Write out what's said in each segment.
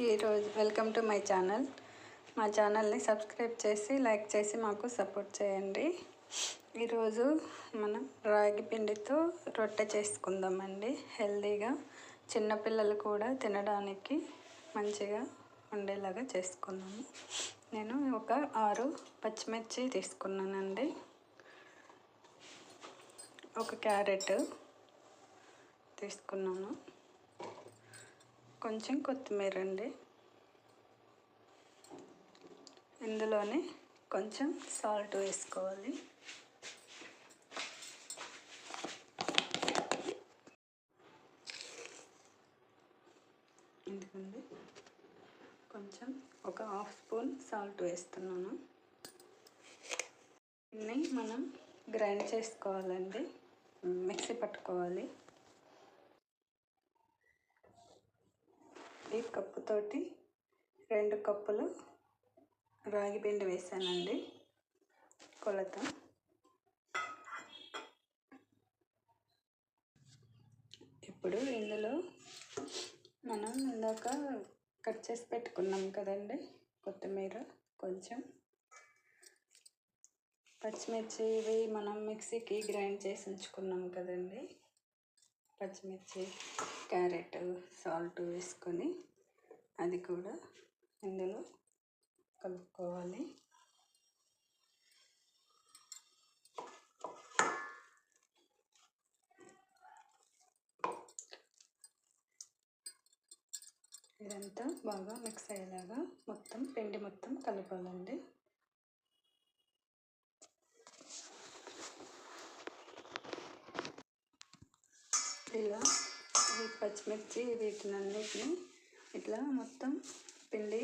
ఈరోజు welcome to my channel. మా ఛానల్ని సబ్స్క్రైబ్ చేసి లైక్ చేసి మాకు సపోర్ట్ చేయండి. ఈరోజు మనం రాగి పిండితో రొట్టె చేసుకుందామండి. హెల్తీగా చిన్నపిల్లలు కూడా తినడానికి మంచిగా ఉండేలాగా చేసుకున్నాము. నేను ఒక 6 పచ్చిమిర్చి తీసుకున్నానండి. ఒక క్యారెట్ తీసుకున్నాను. కొంచెం కొత్తిమీర అండి. ఇందులోనే కొంచెం సాల్ట్ వేసుకోవాలి. ఎందుకండి కొంచెం ఒక 1/2 స్పూన్ సాల్ట్ వేస్తున్నాను. దీన్ని మనం గ్రైండ్ చేసుకోవాలండి, మిక్సీ పట్టుకోవాలి. ఈ కప్పుతోటి 2 కప్పులు రాగి పిండి వేసానండి కొలత. ఇప్పుడు ఇందులో మనం ఇందాక కట్ చేసి పెట్టుకున్నాం కదండి కొత్తిమీర, కొంచెం పచ్చిమిర్చి ఇవి మనం మిక్సీకి గ్రైండ్ చేసి ఉంచుకున్నాం కదండి. పచ్చిమిర్చి, క్యారెట్, సాల్ట్ వేసుకొని అది కూడా ఇందులో కలుపుకోవాలి. ఇదంతా బాగా మిక్స్ అయ్యేలాగా మొత్తం పిండి మొత్తం కలపాలండి. ఇలా ఈ పచ్చిమిర్చి వీటినన్నిటిని ఇట్లా మొత్తం పిండి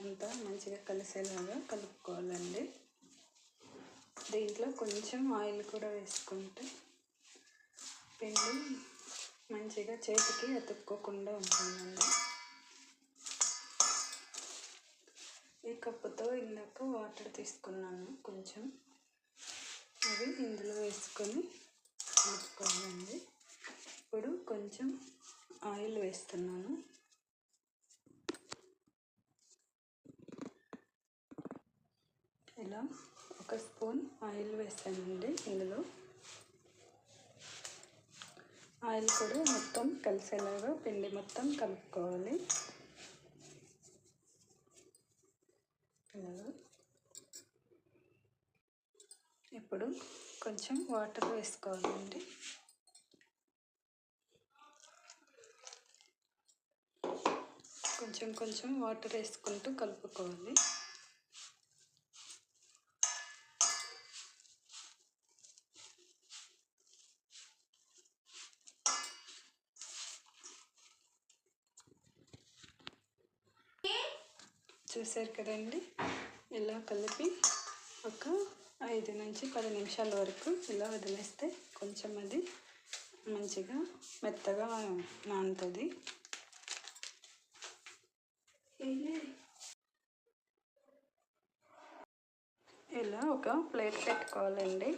అంతా మంచిగా కలిసేలాగా కలుపుకోవాలండి. దీంట్లో కొంచెం ఆయిల్ కూడా వేసుకుంటే పిండి మంచిగా చేతికి అతుక్కోకుండా ఉంటుందండి. ఈ కప్పుతో ఇందాక వాటర్ తీసుకున్నాను కొంచెం, అవి ఇందులో వేసుకొని కలుపుకోవాలండి. ఇప్పుడు కొంచెం ఆయిల్ వేస్తున్నాను. ఇలా 1 స్పూన్ ఆయిల్ వేసానండి. ఇందులో ఆయిల్ కూడా మొత్తం కలిసేలాగా పిండి మొత్తం కలుపుకోవాలి. ఇలాగా ఇప్పుడు కొంచెం వాటర్ వేసుకోవాలండి. కొంచెం కొంచెం వాటర్ వేసుకుంటూ కలుపుకోవాలి. చూసారు కదండి, ఇలా కలిపి ఒక 5 నుంచి 10 నిమిషాల వరకు ఇలా వదిలేస్తే కొంచెం అది మంచిగా మెత్తగా నానుతుంది. ఇలా ఒక ప్లేట్ పెట్టుకోవాలండి.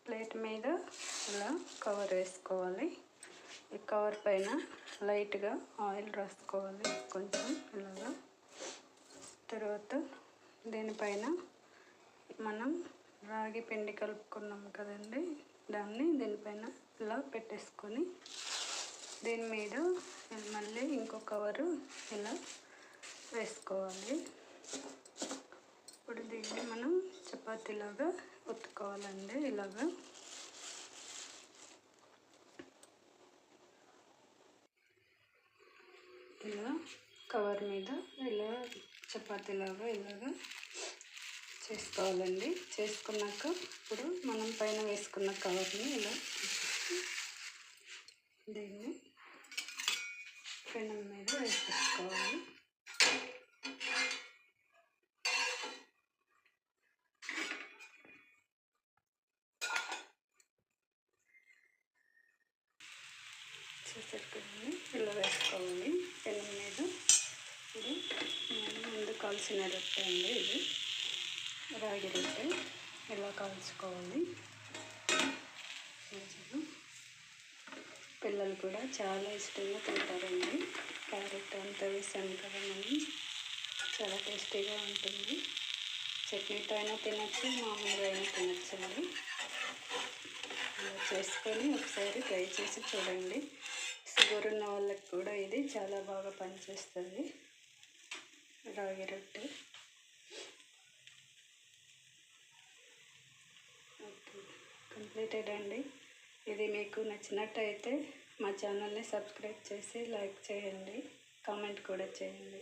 ప్లేట్ మీద ఇలా కవర్ వేసుకోవాలి. ఈ కవర్ పైన లైట్గా ఆయిల్ రాసుకోవాలి కొంచెం ఇలాగా. తర్వాత దీనిపైన మనం రాగి పిండి కలుపుకున్నాం కదండి, దీనిపైన ఇలా పెట్టేసుకొని దీని మీద మళ్ళీ ఇంకో కవరు ఇలా వేసుకోవాలి. ఇప్పుడు దీన్ని మనం చపాతీలాగా ఒత్తుకోవాలండి. ఇలాగా ఇలా కవర్ మీద ఇలా చపాతీలాగా ఇలాగా చేసుకోవాలండి. చేసుకున్నాక ఇప్పుడు మనం పైన వేసుకున్న కవర్ని ఇలా దీన్ని పెనం మీద వేసేసుకోవాలి. చేసేట్టుకుని ఇలా వేసుకోవాలి పెనం మీద. ఇప్పుడు నేను ముందు కాల్చిన రొట్టె అండి, ఇది రాగి రొట్టె. ఇలా కాల్చుకోవాలి. పిల్లలు కూడా చాలా ఇష్టంగా తింటారండి. క్యారెట్ అంతా చట్నీతో వేసాం కదా మనం, చాలా టేస్టీగా ఉంటుంది. చట్నీతో అయినా తినచ్చు, మామూలుగా అయినా తినచ్చండి. అలా చేసుకొని ఒకసారి ట్రై చేసి చూడండి. షుగర్ ఉన్న వాళ్ళకి కూడా ఇది చాలా బాగా పనిచేస్తుంది, రాగి రొట్టె. ఓకే, కంప్లీటెడ్ అండి. ఇది మీకు నచ్చినట్టయితే మా ఛానల్ని సబ్స్క్రైబ్ చేసి లైక్ చేయండి, కామెంట్ కూడా చేయండి.